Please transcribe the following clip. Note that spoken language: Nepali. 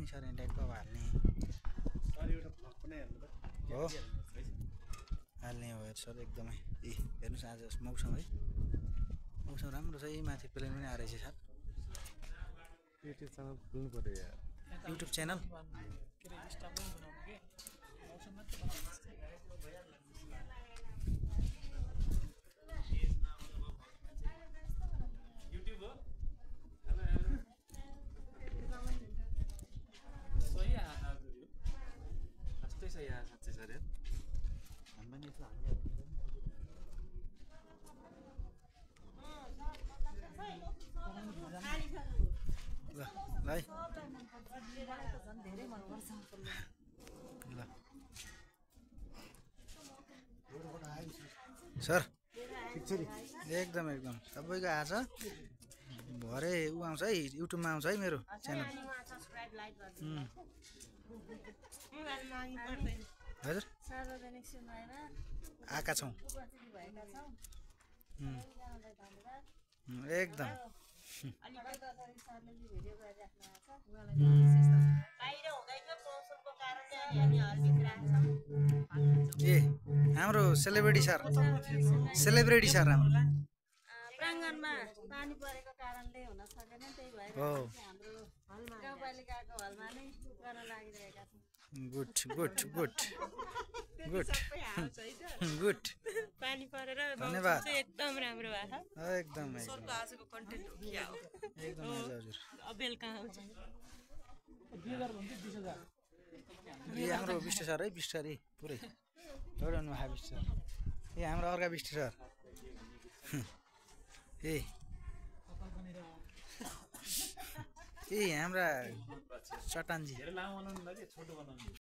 सरिङ टाइपको अब हाल्ने हो हाल्ने हो सर एकदमै ए हेर्नुहोस् आज मौसम है मौसम राम्रो छ यही माथि प्लेन पनि आएर सर युट्युब च्यानल खोल्नु पर्यो यार युट्युब च्यानल ल सर एकदम एकदम सबैको आज भरे ऊ आउँछ है युट्युबमा आउँछ है मेरो च्यानल हजुर आएका छौँ एकदम ए हाम्रो सेलिब्रिटी सर हाम्रो प्राङ्गणमा पानी परेको कारणले हुन सकेन त्यही भएर हाम्रो गाउँपालिकाको हलमा नै गर्न लागिरहेका छौँ good good good good good पानी परेर धन्यवाद एकदम राम्रो भएको छ एकदम सोलको आजको कन्टेन्ट हो क्या हो एकदम हजुर बेलुका आउँछ ए हाम्रो विष्ट सर है विष्ट अरे पुरै एउटा महा विष्ट सर ए हाम्रो अर्का विष्ट सर ए हाम्रा चट्टानजी